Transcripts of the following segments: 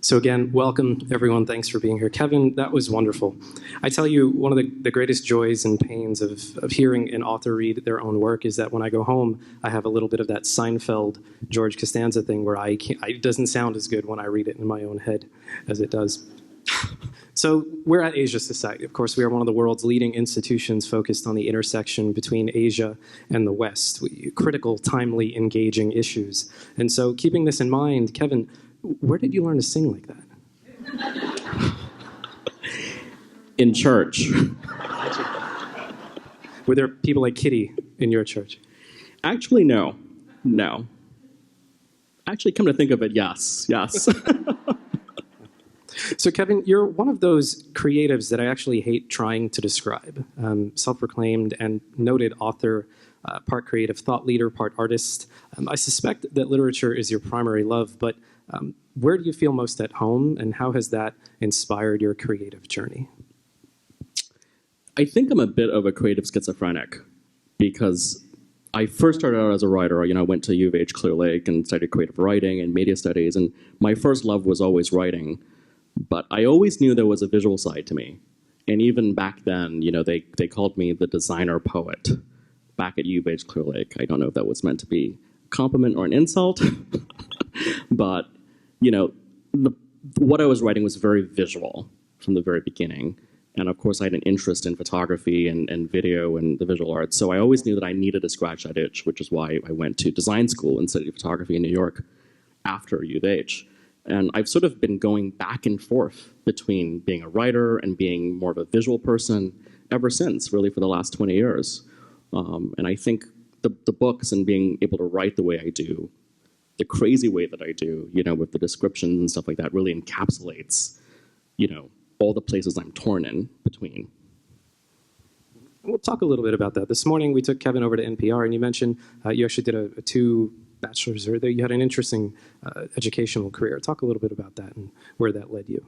So again, welcome everyone. Thanks for being here. Kevin, that was wonderful. I tell you, one of the greatest joys and pains of hearing an author read their own work is that when I go home, I have a little bit of that Seinfeld, George Costanza thing where it doesn't sound as good when I read it in my own head as it does. So we're at Asia Society. Of course, we are one of the world's leading institutions focused on the intersection between Asia and the West, critical, timely, engaging issues. And so keeping this in mind, Kevin, where did you learn to sing like that? In church. Were there people like Kitty in your church? Actually, no. No. Actually, come to think of it, yes. So, Kevin, you're one of those creatives that I actually hate trying to describe. Self-proclaimed and noted author, part creative thought leader, part artist. I suspect that literature is your primary love, but where do you feel most at home, and how has that inspired your creative journey? I think I'm a bit of a creative schizophrenic because I first started out as a writer. I went to U of H Clear Lake and studied creative writing and media studies, and my first love was always writing. But I always knew there was a visual side to me. And even back then, they called me the designer poet back at U of H Clear Lake. I don't know if that was meant to be a compliment or an insult. But, what I was writing was very visual from the very beginning. And of course, I had an interest in photography and video and the visual arts. So I always knew that I needed to scratch that itch, which is why I went to design school and studied photography in New York after U of H. And I've sort of been going back and forth between being a writer and being more of a visual person ever since, really for the last 20 years. And I think the books and being able to write the way I do, the crazy way that I do, with the descriptions and stuff like that, really encapsulates, all the places I'm torn in between. We'll talk a little bit about that. This morning, we took Kevin over to NPR, and you mentioned you actually did a two bachelor's, or you had an interesting educational career. Talk a little bit about that and where that led you.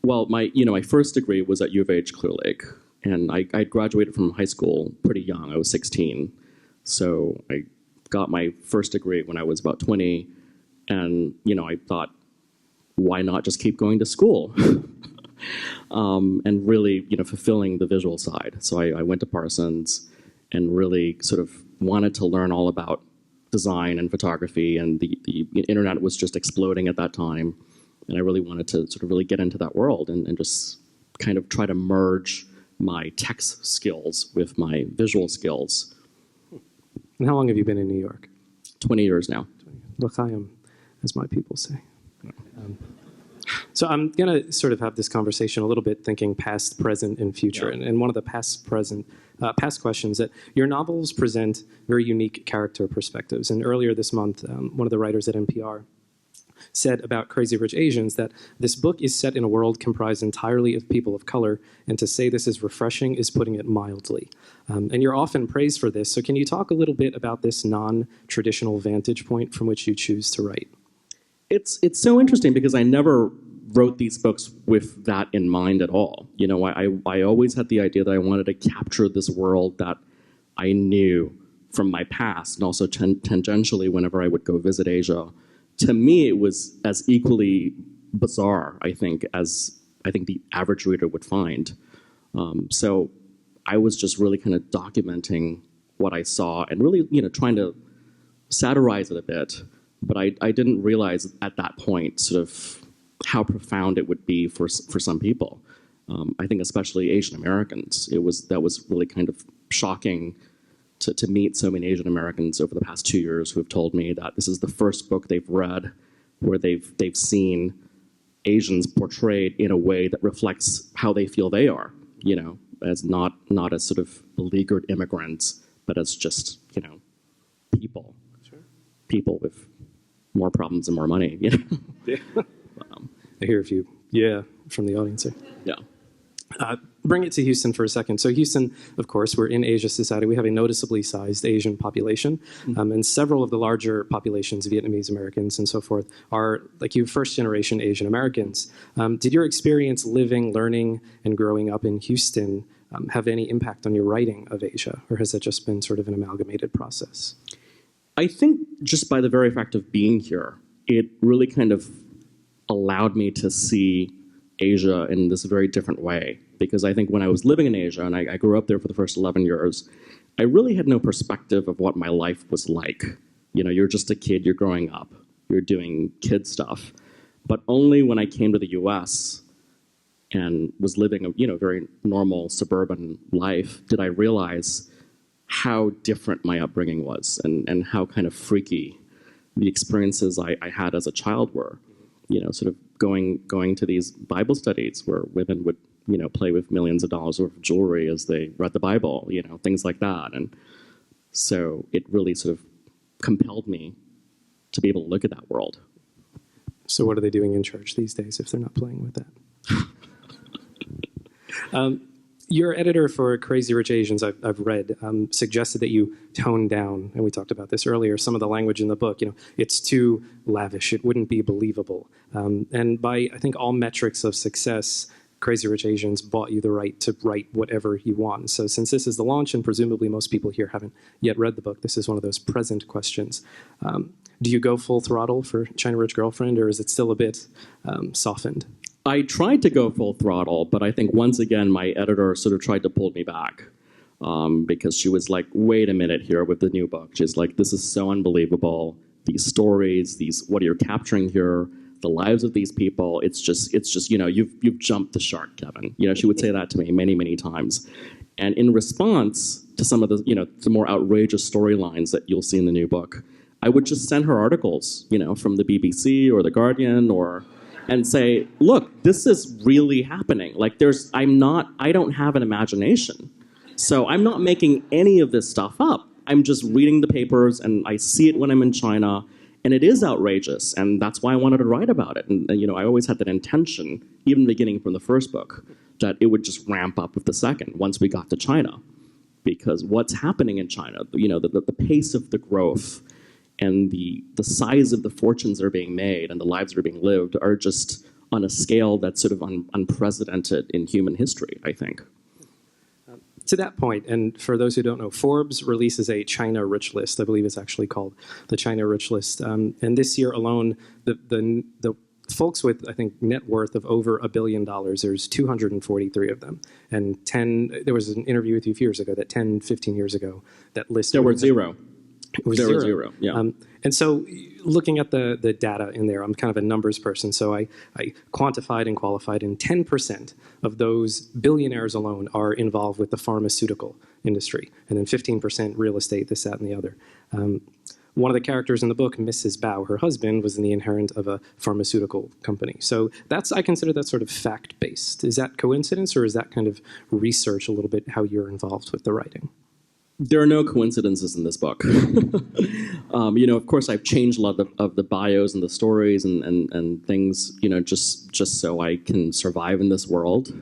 Well, my first degree was at U of H Clear Lake, and I graduated from high school pretty young. I was 16, so I got my first degree when I was about 20, and I thought, why not just keep going to school? And really, fulfilling the visual side. So I went to Parsons and really sort of wanted to learn all about design and photography, and the internet was just exploding at that time. And I really wanted to sort of really get into that world and just kind of try to merge my text skills with my visual skills. And how long have you been in New York? 20 years now. L'chaim, as my people say. So I'm going to sort of have this conversation a little bit thinking past, present, and future. Yeah. And one of the past questions that your novels present very unique character perspectives. And earlier this month, one of the writers at NPR said about Crazy Rich Asians that this book is set in a world comprised entirely of people of color, and to say this is refreshing is putting it mildly. And you're often praised for this. So can you talk a little bit about this non-traditional vantage point from which you choose to write? It's so interesting because I never wrote these books with that in mind at all. I always had the idea that I wanted to capture this world that I knew from my past, and also tangentially whenever I would go visit Asia. To me, it was as equally bizarre, I think, as I think the average reader would find. So I was just really kind of documenting what I saw and really, trying to satirize it a bit. But I didn't realize at that point sort of how profound it would be for some people. I think especially Asian Americans. That was really kind of shocking to meet so many Asian Americans over the past 2 years who have told me that this is the first book they've read where they've seen Asians portrayed in a way that reflects how they feel they are, as not as sort of beleaguered immigrants, but as just, people. Sure. People with more problems and more money, Yeah. I hear a few, from the audience here. Yeah. Bring it to Houston for a second. So Houston, of course, we're in Asia Society. We have a noticeably sized Asian population, and several of the larger populations, Vietnamese Americans and so forth, are, like you, first-generation Asian Americans. Did your experience living, learning, and growing up in Houston have any impact on your writing of Asia, or has that just been sort of an amalgamated process? I think just by the very fact of being here, it really kind of allowed me to see Asia in this very different way. Because I think when I was living in Asia, and I grew up there for the first 11 years, I really had no perspective of what my life was like. You know, you're just a kid, you're growing up, you're doing kid stuff. But only when I came to the US and was living a very normal suburban life did I realize how different my upbringing was and how kind of freaky the experiences I had as a child were. You know, sort of going to these Bible studies where women would, play with millions of dollars worth of jewelry as they read the Bible, things like that. And so it really sort of compelled me to be able to look at that world. So what are they doing in church these days if they're not playing with that? Your editor for Crazy Rich Asians, I've read, suggested that you tone down, and we talked about this earlier, some of the language in the book. It's too lavish. It wouldn't be believable. And by, I think, all metrics of success, Crazy Rich Asians bought you the right to write whatever you want. So since this is the launch, and presumably most people here haven't yet read the book, this is one of those present questions. Do you go full throttle for China Rich Girlfriend, or is it still a bit softened? I tried to go full throttle, but I think once again my editor sort of tried to pull me back because she was like, wait a minute here with the new book. She's like, this is so unbelievable. These stories, what you're capturing here, the lives of these people, it's just you've jumped the shark, Kevin. She would say that to me many, many times. And in response to some of the, the more outrageous storylines that you'll see in the new book, I would just send her articles, from the BBC or the Guardian and say, look, this is really happening. Like I don't have an imagination. So I'm not making any of this stuff up. I'm just reading the papers and I see it when I'm in China and it is outrageous. And that's why I wanted to write about it. And I always had that intention, even beginning from the first book, that it would just ramp up with the second once we got to China. Because what's happening in China, the pace of the growth and the size of the fortunes that are being made and the lives that are being lived are just on a scale that's sort of unprecedented in human history, I think. To that point, and for those who don't know, Forbes releases a China Rich List. I believe it's actually called the China Rich List. And this year alone, the folks with, I think, net worth of over $1 billion, there's 243 of them. And there was an interview with you a few years ago that 10, 15 years ago, that list... There were zero. It was zero. zero. Yeah. And so looking at the data in there, I'm kind of a numbers person, so I quantified and qualified, and 10% of those billionaires alone are involved with the pharmaceutical industry, and then 15% real estate, this, that, and the other. One of the characters in the book, Mrs. Bao, her husband, was in the inherent of a pharmaceutical company. So I consider that sort of fact-based. Is that coincidence, or is that kind of research a little bit how you're involved with the writing? There are no coincidences in this book. Of course, I've changed a lot of the bios and the stories and things, just so I can survive in this world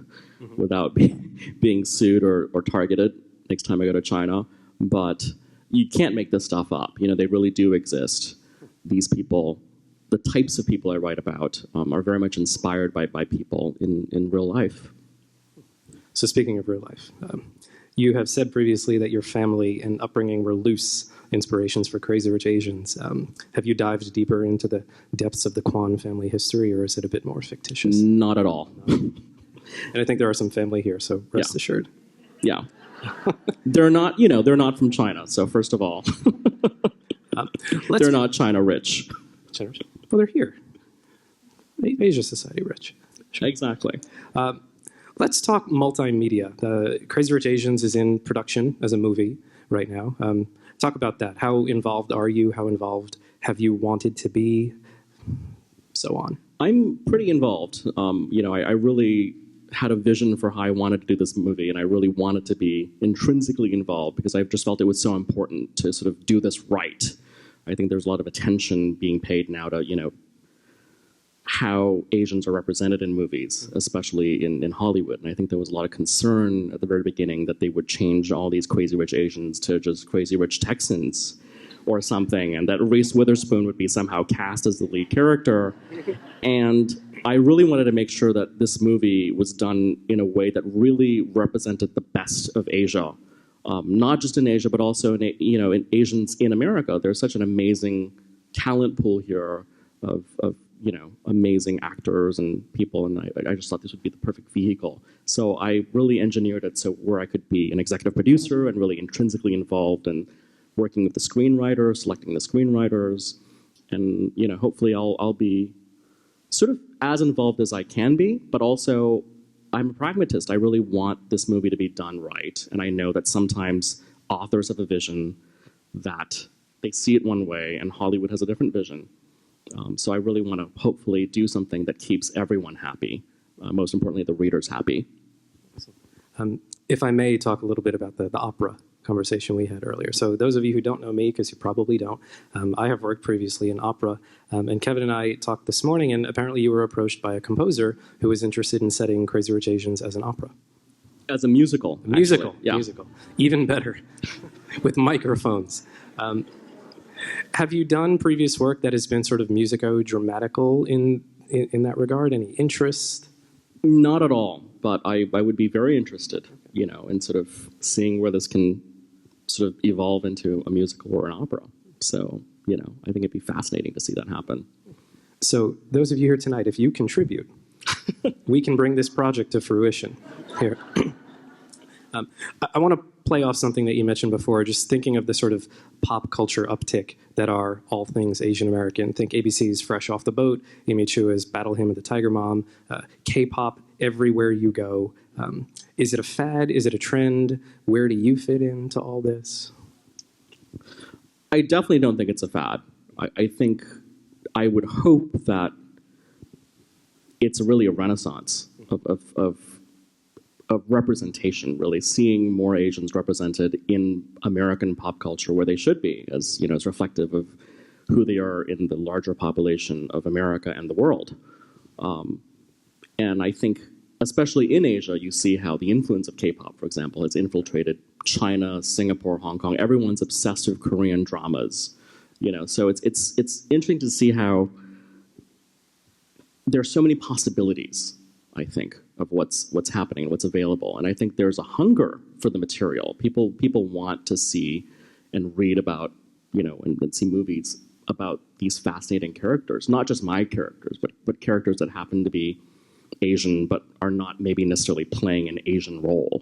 without being sued or targeted next time I go to China. But you can't make this stuff up. They really do exist. These people, the types of people I write about, are very much inspired by people in real life. So speaking of real life, you have said previously that your family and upbringing were loose inspirations for Crazy Rich Asians. Have you dived deeper into the depths of the Kwan family history, or is it a bit more fictitious? Not at all. And I think there are some family here, so rest assured. Yeah. They're not from China, so first of all, they're not China rich. China rich? Well, they're here. Asia Society rich. Sure. Exactly. Let's talk multimedia. The Crazy Rich Asians is in production as a movie right now. Talk about that. How involved are you? How involved have you wanted to be? So on. I'm pretty involved. I really had a vision for how I wanted to do this movie, and I really wanted to be intrinsically involved because I just felt it was so important to sort of do this right. I think there's a lot of attention being paid now to, how Asians are represented in movies, especially in Hollywood. And I think there was a lot of concern at the very beginning that they would change all these Crazy Rich Asians to just Crazy Rich Texans or something, and that Reese Witherspoon would be somehow cast as the lead character. And I really wanted to make sure that this movie was done in a way that really represented the best of Asia, not just in Asia, but also in Asians in America. There's such an amazing talent pool here of amazing actors and people, and I just thought this would be the perfect vehicle. So I really engineered it so where I could be an executive producer and really intrinsically involved in working with the screenwriters, selecting the screenwriters, and hopefully I'll be sort of as involved as I can be, but also I'm a pragmatist. I really want this movie to be done right, and I know that sometimes authors have a vision that they see it one way, and Hollywood has a different vision. So I really want to hopefully do something that keeps everyone happy, most importantly, the readers happy. If I may talk a little bit about the opera conversation we had earlier. So those of you who don't know me, because you probably don't, I have worked previously in opera, and Kevin and I talked this morning, and apparently you were approached by a composer who was interested in setting Crazy Rich Asians as an opera. As a musical. Musical, yeah. Musical. Even better, with microphones. Have you done previous work that has been sort of musico-dramatical in that regard? Any interest? Not at all, but I would be very interested, in sort of seeing where this can sort of evolve into a musical or an opera. So, I think it'd be fascinating to see that happen. So those of you here tonight, if you contribute, we can bring this project to fruition here. I want to play off something that you mentioned before, just thinking of the sort of pop culture uptick that are all things Asian American. Think ABC's Fresh Off the Boat, Amy Chua's Battle Hymn of the Tiger Mom, K-pop everywhere you go. Is it a fad? Is it a trend? Where do you fit into all this? I definitely don't think it's a fad. I think I would hope that it's really a renaissance of representation, really seeing more Asians represented in American pop culture where they should be, as it's reflective of who they are in the larger population of America and the world. And I think, especially in Asia, you see how the influence of K-pop, for example, has infiltrated China, Singapore, Hong Kong. Everyone's obsessed with Korean dramas, So it's interesting to see how there are so many possibilities, I think, of what's happening, what's available. And I think there's a hunger for the material. People want to see and read about, and see movies about these fascinating characters, not just my characters, but characters that happen to be Asian but are not maybe necessarily playing an Asian role,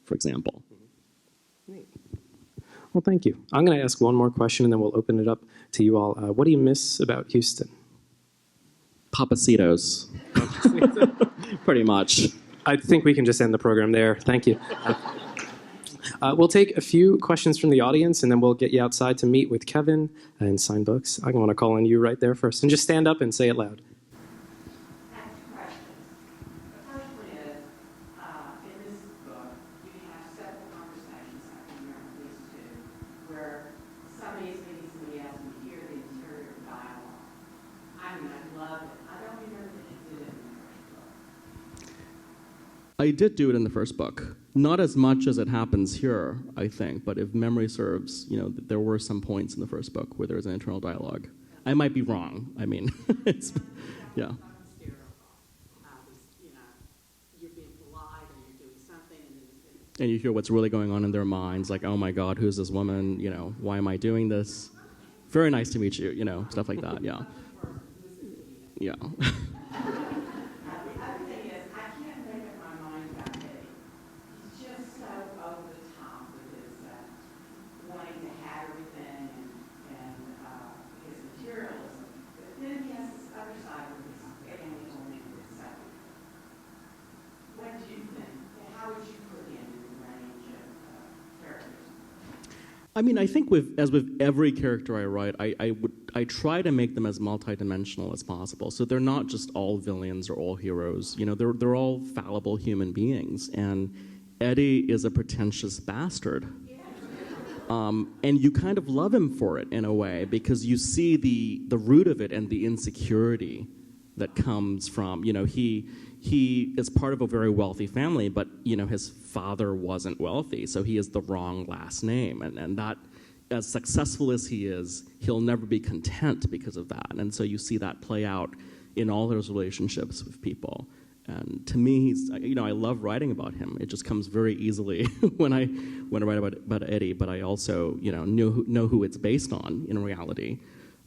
for example. Well, thank you. I'm going to ask one more question, and then we'll open it up to you all. What do you miss about Houston? Papacitos. Pretty much. I think we can just end the program there. Thank you. We'll take a few questions from the audience, and then we'll get you outside to meet with Kevin and sign books. I want to call on you right there first. And just stand up and say it loud. I have two questions. The first one is, in this book, you have several conversations, I can remember at least two, where somebody is meeting somebody else and you hear the interior dialogue. I love it. I don't remember that you did it in the first book. I did do it in the first book. Not as much as it happens here, I think, but if memory serves, there were some points in the first book where there was an internal dialogue. I might be wrong. I mean, yeah. You're being polite and you're doing something and you hear what's really going on in their minds, like, oh my God, who's this woman? Why am I doing this? Very nice to meet you, stuff like that, yeah. Yeah. I mean, I think as with every character I write, I try to make them as multidimensional as possible. So they're not just all villains or all heroes. They're all fallible human beings. And Eddie is a pretentious bastard. And you kind of love him for it in a way because you see the root of it and the insecurity that comes from, he is part of a very wealthy family, but, his father wasn't wealthy, so he has the wrong last name. And that, as successful as he is, he'll never be content because of that. And so you see that play out in all his relationships with people. And to me, I love writing about him. It just comes very easily when I write about Eddie, but I also, know who it's based on in reality.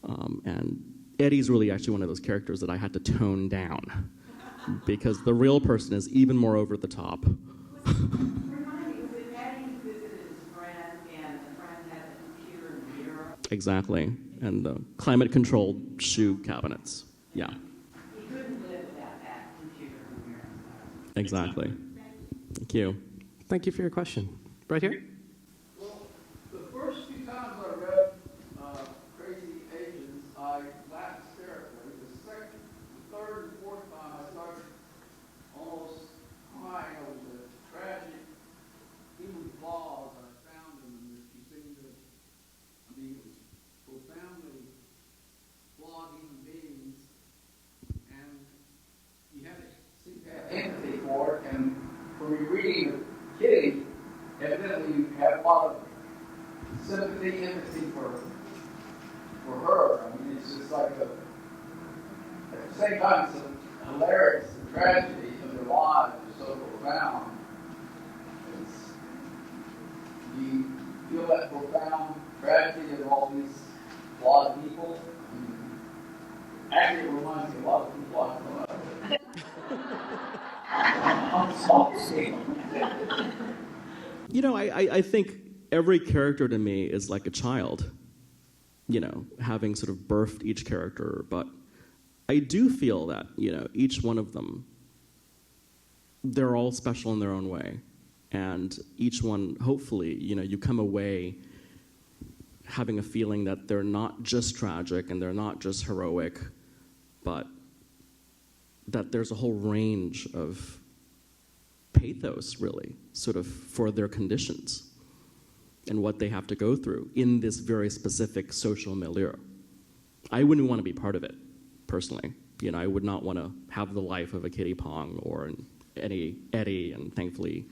And Eddie's really actually one of those characters that I had to tone down because the real person is even more over the top. Remind me, was it Eddie who visited his friend and the friend had a computer in the mirror? Exactly. And the climate-controlled shoe cabinets. Yeah. He couldn't live without that computer in the mirror. Exactly. Thank you. Thank you for your question. Right here? Well, the first few times I read Crazy Asians, I laughed hysterically. The second, the third, and fourth time, I started almost crying over the tragic human flaws I found in them. That you seem to, I mean, it was profoundly flawed human beings, and you had to seem to have empathy for it. And when you're reading Kitty, evidently you have a lot of sympathy, empathy for her. I mean, it's just like at the same time, it's a hilarious tragedy of their lives is so profound. Do you feel that profound tragedy of all these flawed people? I mean, actually, it reminds me of a lot of people I know. I'm sorry. You know, I think every character to me is like a child, you know, having sort of birthed each character. But I do feel that, you know, each one of them, they're all special in their own way. And each one, hopefully, you know, you come away having a feeling that they're not just tragic and they're not just heroic, but that there's a whole range of pathos, really, sort of for their conditions and what they have to go through in this very specific social milieu. I wouldn't want to be part of it, personally. You know, I would not want to have the life of a Kitty Pong or an Eddie, and thankfully,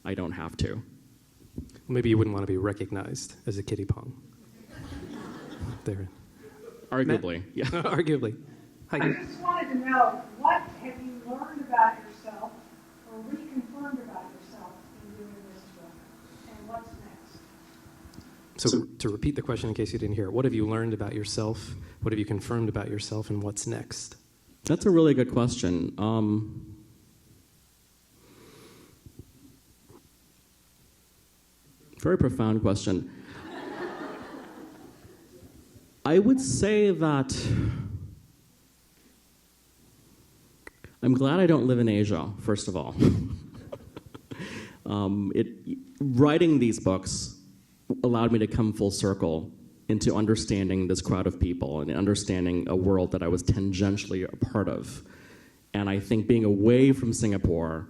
I don't have to. Maybe you wouldn't want to be recognized as a Kitty Pong. There. Arguably, Matt? yeah. Arguably. Hi. I just wanted to know, what have you learned about yourself or reconfirmed about yourself in doing this book? And what's next? So to repeat the question in case you didn't hear it, what have you learned about yourself? What have you confirmed about yourself? And what's next? That's a really good question. Very profound question. I would say that I'm glad I don't live in Asia, first of all. Writing these books allowed me to come full circle into understanding this crowd of people and understanding a world that I was tangentially a part of. And I think being away from Singapore,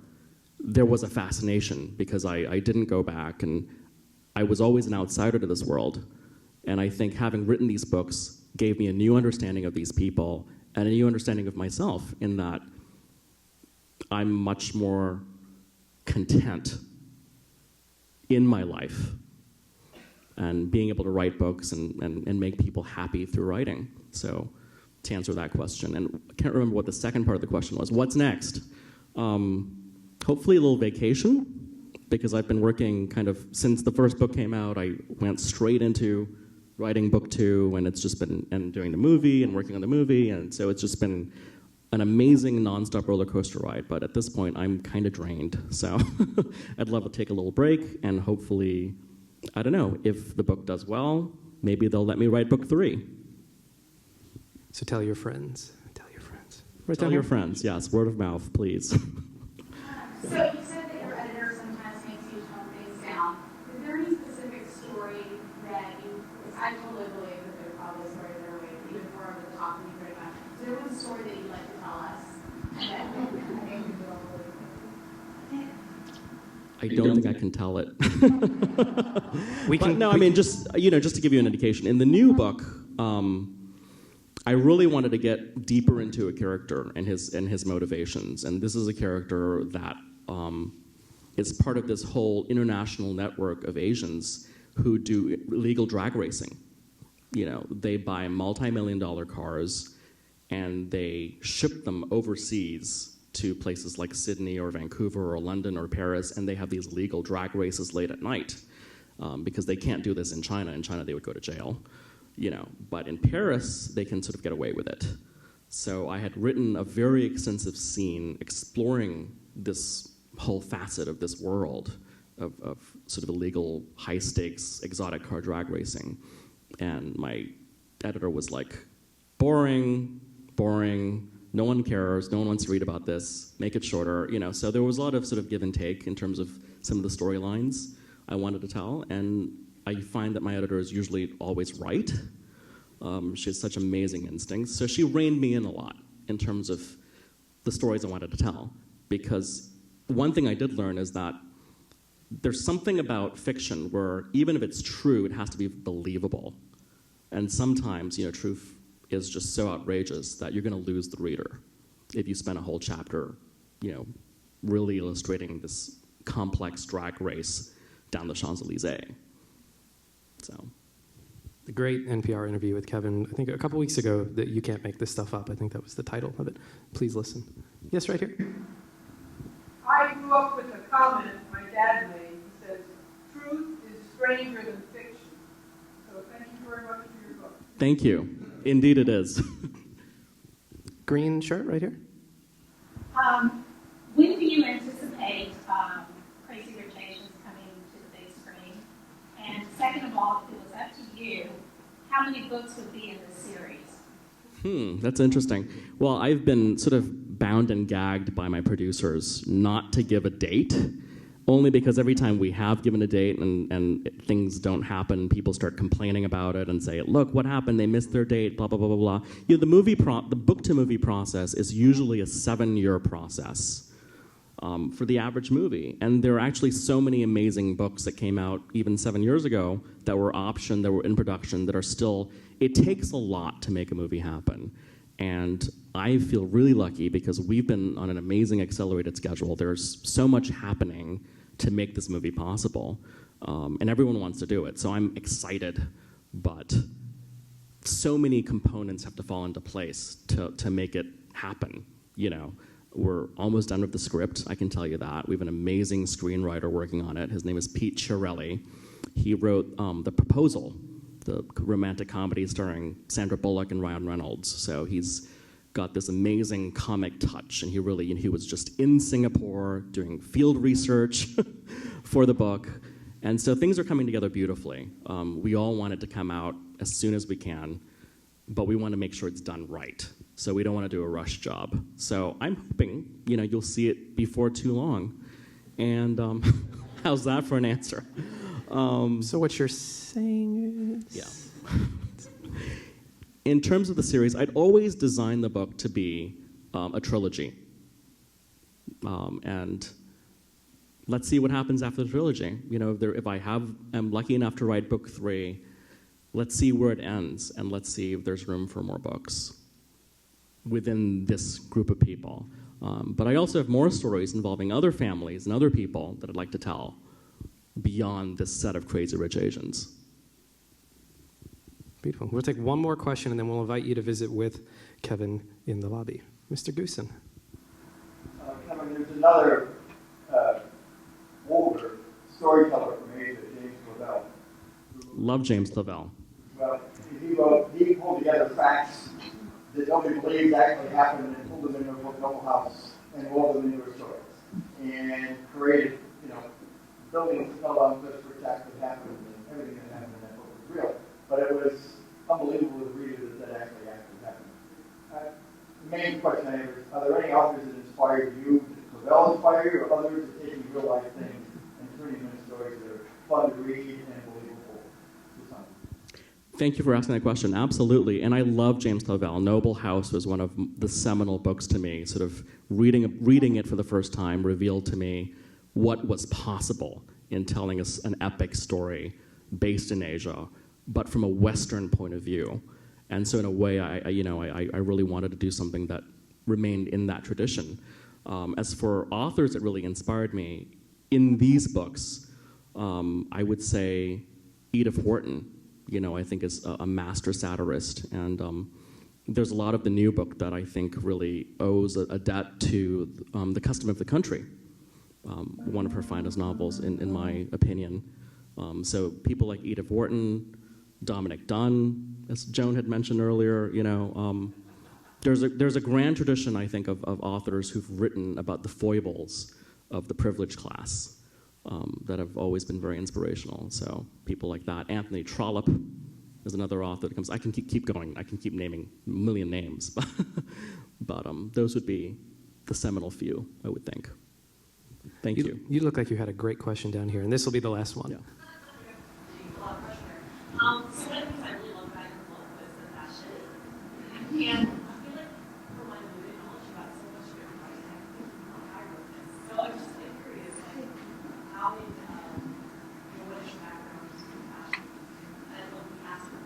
there was a fascination because I didn't go back, and I was always an outsider to this world. And I think having written these books gave me a new understanding of these people and a new understanding of myself, in that I'm much more content in my life and being able to write books and make people happy through writing. So to answer that question, and I can't remember what the second part of the question was. What's next? Hopefully a little vacation, because I've been working kind of, since the first book came out, I went straight into writing book 2, and it's just been, and doing the movie and working on the movie, and so it's just been an amazing nonstop roller coaster ride. But at this point, I'm kind of drained, so I'd love to take a little break, and hopefully, I don't know, if the book does well, maybe they'll let me write book 3. So tell your friends. Tell your friends. Right Tell down your here. friends, yes, word of mouth, please. So you said that your editor sometimes makes you tone things down. Is there any specific story that you, I totally believe that there's probably stories that are way even more over the top than you could imagine. Is there one story that you'd like to tell us? I don't think I can tell it. We But can, no, I mean, just to give you an indication, in the new book, I really wanted to get deeper into a character and his motivations, and this is a character that is part of this whole international network of Asians who do illegal drag racing. You know, they buy multi-million-dollar cars and they ship them overseas to places like Sydney or Vancouver or London or Paris, and they have these legal drag races late at night because they can't do this in China. In China, they would go to jail. But in Paris, they can sort of get away with it. So I had written a very extensive scene exploring this whole facet of this world of sort of illegal, high-stakes, exotic car drag racing. And my editor was like, boring, no one cares, no one wants to read about this, make it shorter, So there was a lot of sort of give and take in terms of some of the storylines I wanted to tell, and I find that my editor is usually always right. She has such amazing instincts. So she reined me in a lot in terms of the stories I wanted to tell. Because one thing I did learn is that there's something about fiction where even if it's true, it has to be believable. And sometimes, truth is just so outrageous that you're going to lose the reader if you spend a whole chapter, really illustrating this complex drag race down the Champs-Elysees. So. The great NPR interview with Kevin, I think a couple weeks ago, that You Can't Make This Stuff Up. I think that was the title of it. Please listen. Yes, right here. I grew up with a comment my dad made. He says, truth is stranger than fiction. So thank you very much for your book. Thank you. Indeed it is. Green shirt right here. When do you anticipate Crazy Rich Asians coming to the big screen? And second of all, if it was up to you, how many books would be in this series? That's interesting. Well, I've been sort of bound and gagged by my producers not to give a date, only because every time we have given a date and things don't happen, people start complaining about it and say, look, what happened? They missed their date, blah, blah, blah, blah, blah. The book-to-movie process is usually a 7-year process for the average movie. And there are actually so many amazing books that came out even 7 years ago that were optioned, that were in production, that are still, it takes a lot to make a movie happen. And I feel really lucky because we've been on an amazing accelerated schedule. There's so much happening to make this movie possible. And everyone wants to do it. So I'm excited, but so many components have to fall into place to make it happen, We're almost done with the script, I can tell you that. We have an amazing screenwriter working on it. His name is Pete Chiarelli. He wrote The Proposal, the romantic comedy starring Sandra Bullock and Ryan Reynolds. So he's got this amazing comic touch, and he was just in Singapore doing field research for the book. And so things are coming together beautifully. We all want it to come out as soon as we can, but we want to make sure it's done right. So we don't want to do a rush job. So I'm hoping, you'll see it before too long. And how's that for an answer? So what you're saying is... Yeah. In terms of the series, I'd always designed the book to be a trilogy. And let's see what happens after the trilogy. If I'm lucky enough to write book 3, let's see where it ends, and let's see if there's room for more books within this group of people. But I also have more stories involving other families and other people that I'd like to tell beyond this set of Crazy Rich Asians. Beautiful. We'll take one more question, and then we'll invite you to visit with Kevin in the lobby. Mr. Goosen. Kevin, there's another older storyteller from Asia, James Lavelle. Love James Lavelle. Well, he pulled together facts that nobody believes actually happened and pulled them into a book, Noble House, and wove them into a story. And created, buildings fell on cliffs which actually happened, and everything that happened in that book was real. But it was unbelievable to read it that actually happened. The main question I have is, are there any authors that inspired you? Did Lavelle inspire you, or others that taking real life things and turning them into stories that are fun to read and believable to some? Thank you for asking that question. Absolutely. And I love James Lavelle. Noble House was one of the seminal books to me. Sort of reading it for the first time revealed to me what was possible in telling us an epic story based in Asia, but from a Western point of view. And so in a way, I really wanted to do something that remained in that tradition. As for authors that really inspired me in these books, I would say Edith Wharton, I think is a master satirist. And there's a lot of the new book that I think really owes a debt to The Custom of the Country, one of her finest novels, in my opinion. So people like Edith Wharton, Dominic Dunn, as Joan had mentioned earlier. There's a grand tradition, I think, of authors who've written about the foibles of the privileged class that have always been very inspirational. So people like that. Anthony Trollope is another author that comes. I can keep going. I can keep naming a million names, but those would be the seminal few, I would think. Thank you. You look like you had a great question down here, and this will be the last one. Yeah. So one of the things I really love about your book was the fashion. And I feel like for one new knowledge about so much of your writing, I wrote this. So I'm just curious, like, how did, what is your background in fashion? And let me ask you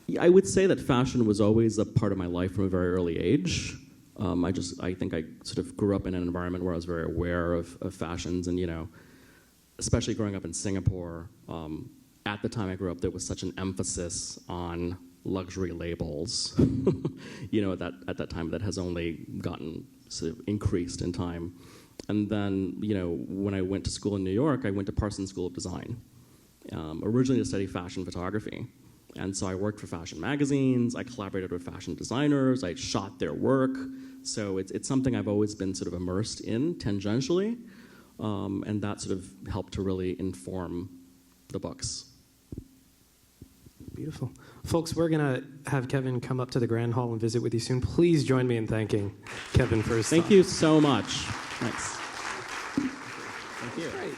Yeah, I would say that fashion was always a part of my life from a very early age. I think I sort of grew up in an environment where I was very aware of fashions, and especially growing up in Singapore. At the time I grew up, there was such an emphasis on luxury labels. At that time, that has only gotten sort of increased in time. And then, when I went to school in New York, I went to Parsons School of Design, originally to study fashion photography. And so I worked for fashion magazines, I collaborated with fashion designers, I shot their work. So it's something I've always been sort of immersed in tangentially, and that sort of helped to really inform the books. Beautiful. Folks, we're going to have Kevin come up to the Grand Hall and visit with you soon. Please join me in thanking Kevin for his Thank talk. you so much. Thanks. Thank you. Great.